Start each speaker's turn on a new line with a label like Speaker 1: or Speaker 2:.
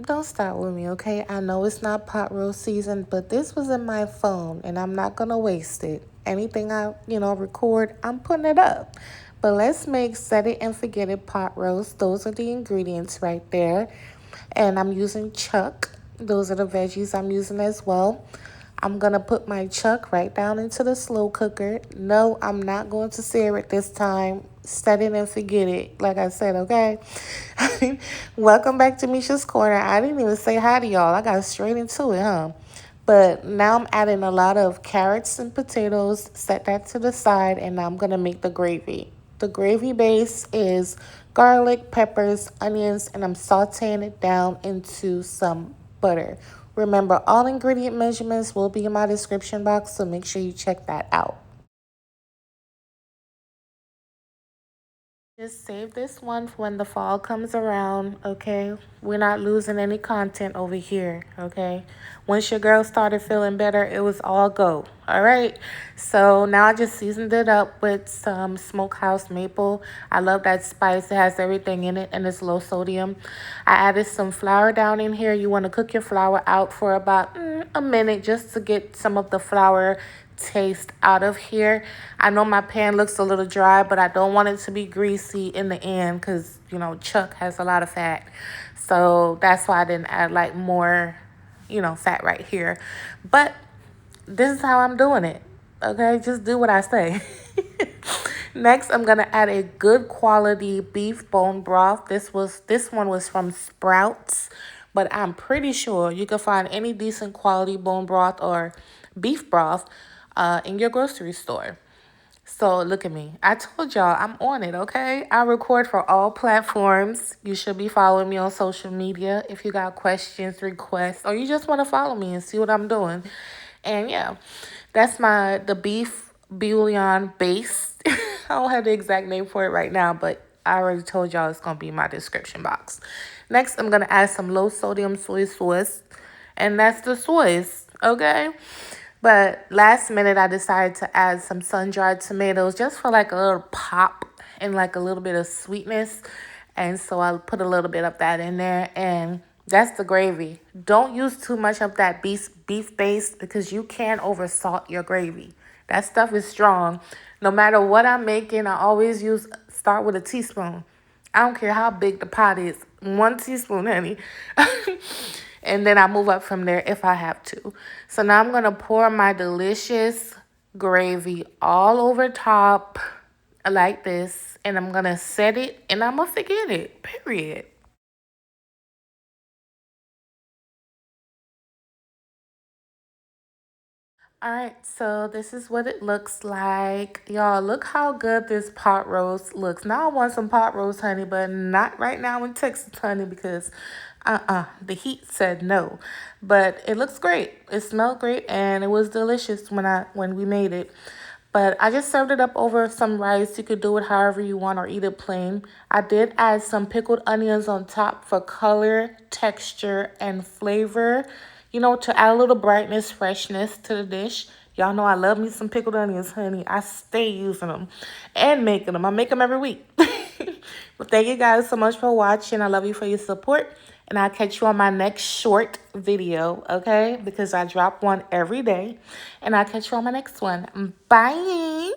Speaker 1: don't start with me, okay? I know it's not pot roast season, but this was in my phone and I'm not gonna waste it. Anything I, record, I'm putting it up. But let's make set it and forget it pot roast. Those are the ingredients right there. And I'm using chuck. Those are the veggies I'm using as well. I'm going to put my chuck right down into the slow cooker. No, I'm not going to sear it this time. Set it and forget it, like I said, okay? Welcome back to Misha's Corner. I didn't even say hi to y'all. I got straight into it, huh? But now I'm adding a lot of carrots and potatoes. Set that to the side, and now I'm going to make the gravy. The gravy base is garlic, peppers, onions, and I'm sauteing it down into some butter. Remember, all ingredient measurements will be in my description box, so make sure you check that out. Just save this one for when the fall comes around, okay? We're not losing any content over here, okay? Once your girl started feeling better, it was all go, all right? So now I just seasoned it up with some Smokehouse maple. I love that spice. It has everything in it, and it's low sodium. I added some flour down in here. You want to cook your flour out for about a minute just to get some of the flour taste out of here. I know my pan looks a little dry, but I don't want it to be greasy in the end because, chuck has a lot of fat. So that's why I didn't add like more, fat right here. But this is how I'm doing it. Okay, just do what I say. Next, I'm gonna add a good quality beef bone broth. This one was from Sprouts, but I'm pretty sure you can find any decent quality bone broth or beef broth in your grocery store. So look at me. I told y'all I'm on it, okay? I record for all platforms. You should be following me on social media if you got questions, requests, or you just want to follow me and see what I'm doing. And yeah, that's the beef bouillon base. I don't have the exact name for it right now, but I already told y'all it's going to be in my description box. Next, I'm going to add some low sodium soy sauce. And that's the sauce, okay? But last minute, I decided to add some sun-dried tomatoes just for like a little pop and like a little bit of sweetness. And so I put a little bit of that in there, and that's the gravy. Don't use too much of that beef base because you can oversalt your gravy. That stuff is strong. No matter what I'm making, I always start with a teaspoon. I don't care how big the pot is. 1 teaspoon, honey. And then I move up from there if I have to. So now I'm going to pour my delicious gravy all over top like this. And I'm going to set it and I'm going to forget it, period. All right, so this is what it looks like. Y'all, look how good this pot roast looks. Now I want some pot roast, honey, but not right now in Texas, honey, because the heat said no. But it looks great. It smelled great, and it was delicious when we made it. But I just served it up over some rice. You could do it however you want or eat it plain. I did add some pickled onions on top for color, texture, and flavor. To add a little brightness, freshness to the dish. Y'all know I love me some pickled onions, honey. I stay using them and making them. I make them every week. Well, thank you guys so much for watching. I love you for your support. And I'll catch you on my next short video, okay? Because I drop one every day. And I'll catch you on my next one. Bye.